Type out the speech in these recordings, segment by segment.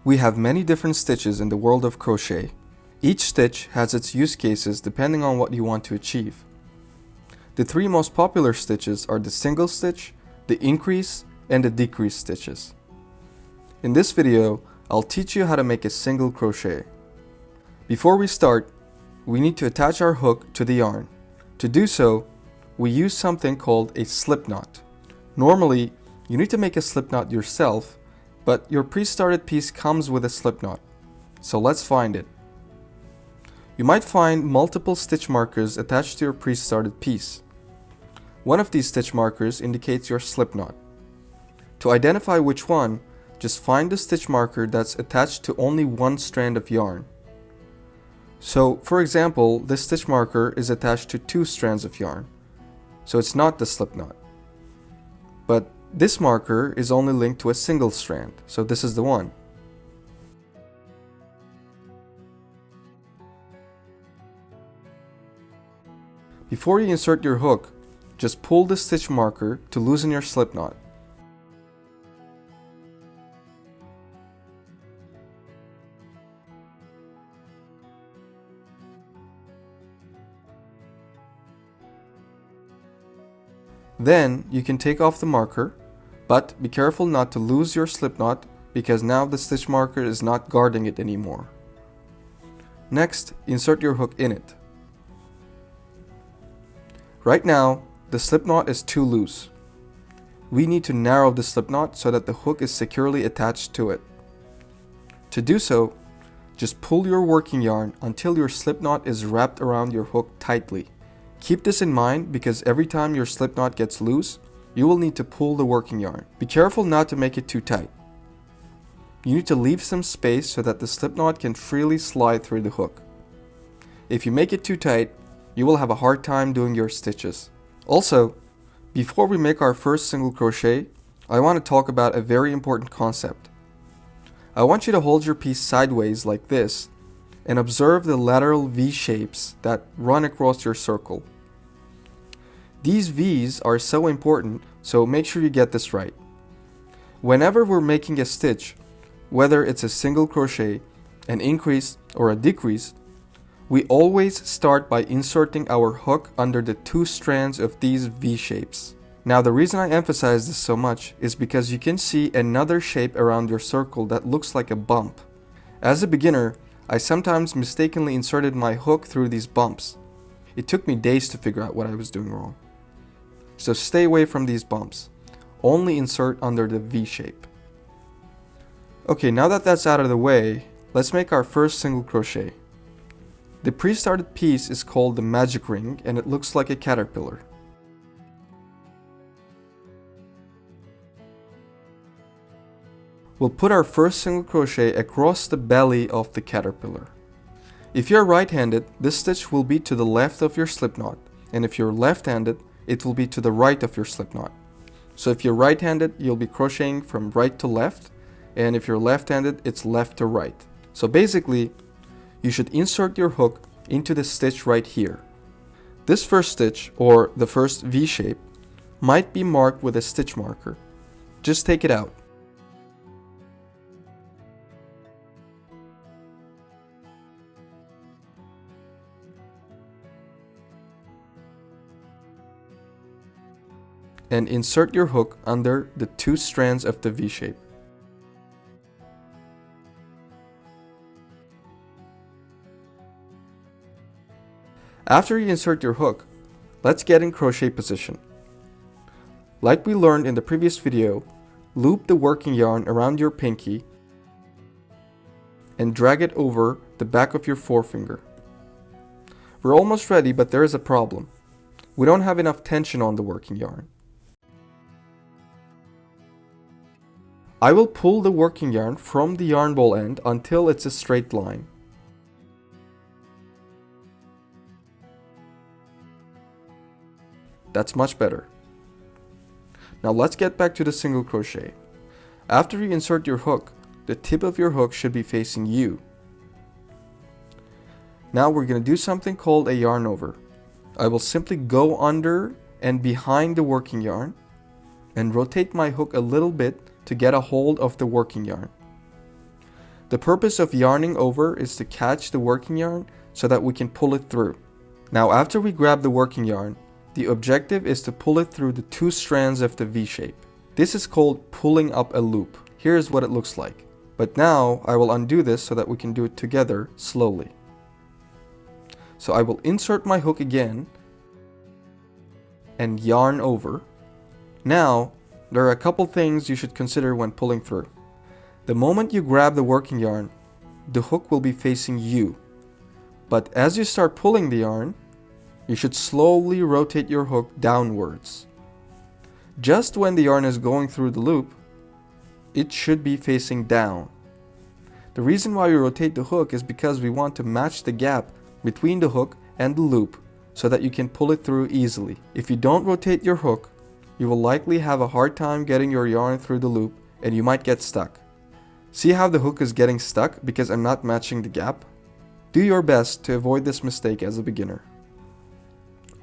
We have many different stitches in the world of crochet. Each stitch has its use cases depending on what you want to achieve. The three most popular stitches are the single stitch, the increase, and the decrease stitches. In this video, I'll teach you how to make a single crochet. Before we start, we need to attach our hook to the yarn. To do so, we use something called a slip knot. Normally, you need to make a slip knot yourself, but your pre-started piece comes with a slip knot. So let's find it. You might find multiple stitch markers attached to your pre-started piece. One of these stitch markers indicates your slip knot. To identify which one, just find the stitch marker that's attached to only one strand of yarn. So, for example, this stitch marker is attached to 2 strands of yarn, so it's not the slip knot. But this marker is only linked to a single strand, so this is the one. Before you insert your hook, just pull the stitch marker to loosen your slip knot. Then you can take off the marker, but be careful not to lose your slip knot because now the stitch marker is not guarding it anymore. Next, insert your hook in it. Right now, the slip knot is too loose. We need to narrow the slip knot so that the hook is securely attached to it. To do so, just pull your working yarn until your slip knot is wrapped around your hook tightly. Keep this in mind because every time your slip knot gets loose, you will need to pull the working yarn. Be careful not to make it too tight. You need to leave some space so that the slip knot can freely slide through the hook. If you make it too tight, you will have a hard time doing your stitches. Also, before we make our first single crochet, I want to talk about a very important concept. I want you to hold your piece sideways like this and observe the lateral V shapes that run across your circle. These V's are so important, so make sure you get this right. Whenever we're making a stitch, whether it's a single crochet, an increase, or a decrease, we always start by inserting our hook under the 2 strands of these V shapes. Now the reason I emphasize this so much is because you can see another shape around your circle that looks like a bump. As a beginner, I sometimes mistakenly inserted my hook through these bumps. It took me days to figure out what I was doing wrong. So stay away from these bumps. Only insert under the V shape. Okay, now that that's out of the way, let's make our first single crochet. The pre-started piece is called the magic ring and it looks like a caterpillar. We'll put our first single crochet across the belly of the caterpillar. If you're right-handed, this stitch will be to the left of your slip knot, and if you're left-handed, it will be to the right of your slip knot. So if you're right-handed, you'll be crocheting from right to left, and if you're left-handed, it's left to right. So basically, you should insert your hook into the stitch right here. This first stitch, or the first V shape, might be marked with a stitch marker. Just take it out. And insert your hook under the 2 strands of the V shape. After you insert your hook, let's get in crochet position. Like we learned in the previous video, loop the working yarn around your pinky and drag it over the back of your forefinger. We're almost ready, but there is a problem. We don't have enough tension on the working yarn. I will pull the working yarn from the yarn ball end until it's a straight line. That's much better. Now let's get back to the single crochet. After you insert your hook, the tip of your hook should be facing you. Now we're going to do something called a yarn over. I will simply go under and behind the working yarn and rotate my hook a little bit to get a hold of the working yarn. The purpose of yarning over is to catch the working yarn so that we can pull it through. Now after we grab the working yarn, the objective is to pull it through the 2 strands of the V shape. This is called pulling up a loop. Here's what it looks like. But now I will undo this so that we can do it together slowly. So I will insert my hook again and yarn over. Now, there are a couple things you should consider when pulling through. The moment you grab the working yarn, the hook will be facing you. But as you start pulling the yarn, you should slowly rotate your hook downwards. Just when the yarn is going through the loop, it should be facing down. The reason why we rotate the hook is because we want to match the gap between the hook and the loop so that you can pull it through easily. If you don't rotate your hook, you will likely have a hard time getting your yarn through the loop and you might get stuck. See how the hook is getting stuck because I'm not matching the gap? Do your best to avoid this mistake as a beginner.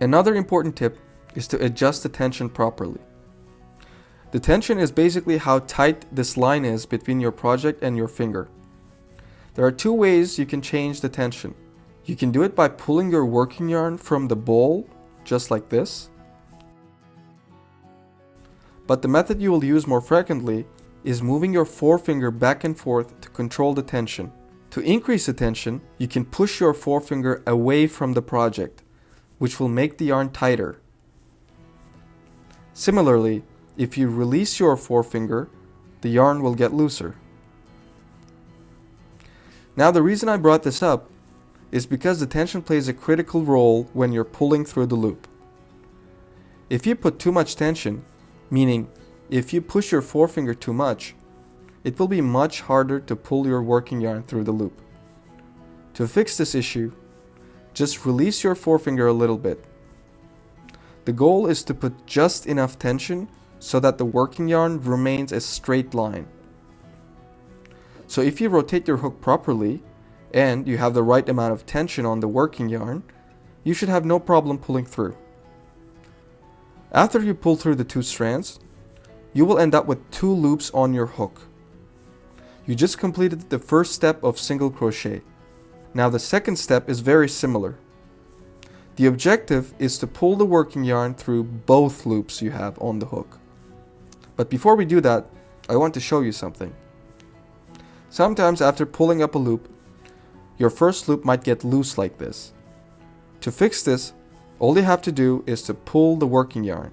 Another important tip is to adjust the tension properly. The tension is basically how tight this line is between your project and your finger. There are 2 ways you can change the tension. You can do it by pulling your working yarn from the ball, just like this. But the method you will use more frequently is moving your forefinger back and forth to control the tension. To increase the tension, you can push your forefinger away from the project, which will make the yarn tighter. Similarly, if you release your forefinger, the yarn will get looser. Now the reason I brought this up is because the tension plays a critical role when you're pulling through the loop. If you put too much tension, meaning if you push your forefinger too much, it will be much harder to pull your working yarn through the loop. To fix this issue, just release your forefinger a little bit. The goal is to put just enough tension so that the working yarn remains a straight line. So if you rotate your hook properly and you have the right amount of tension on the working yarn, you should have no problem pulling through. After you pull through the 2 strands, you will end up with 2 loops on your hook. You just completed the first step of single crochet. Now the second step is very similar. The objective is to pull the working yarn through both loops you have on the hook. But before we do that, I want to show you something. Sometimes after pulling up a loop, your first loop might get loose like this. To fix this, all you have to do is to pull the working yarn.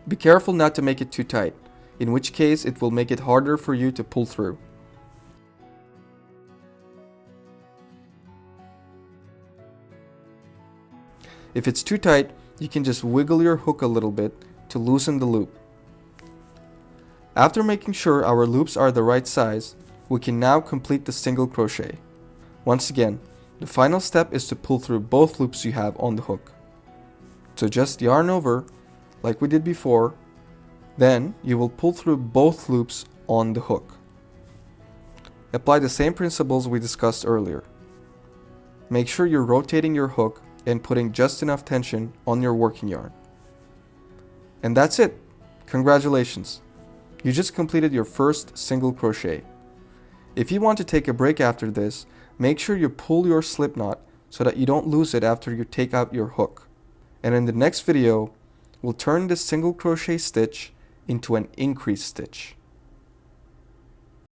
Be careful not to make it too tight, in which case it will make it harder for you to pull through. If it's too tight, you can just wiggle your hook a little bit to loosen the loop. After making sure our loops are the right size, we can now complete the single crochet. Once again, the final step is to pull through both loops you have on the hook. So just yarn over, like we did before, then you will pull through both loops on the hook. Apply the same principles we discussed earlier. Make sure you're rotating your hook and putting just enough tension on your working yarn. And that's it. Congratulations. You just completed your first single crochet. If you want to take a break after this, make sure you pull your slip knot so that you don't lose it after you take out your hook. And in the next video, we'll turn this single crochet stitch into an increase stitch.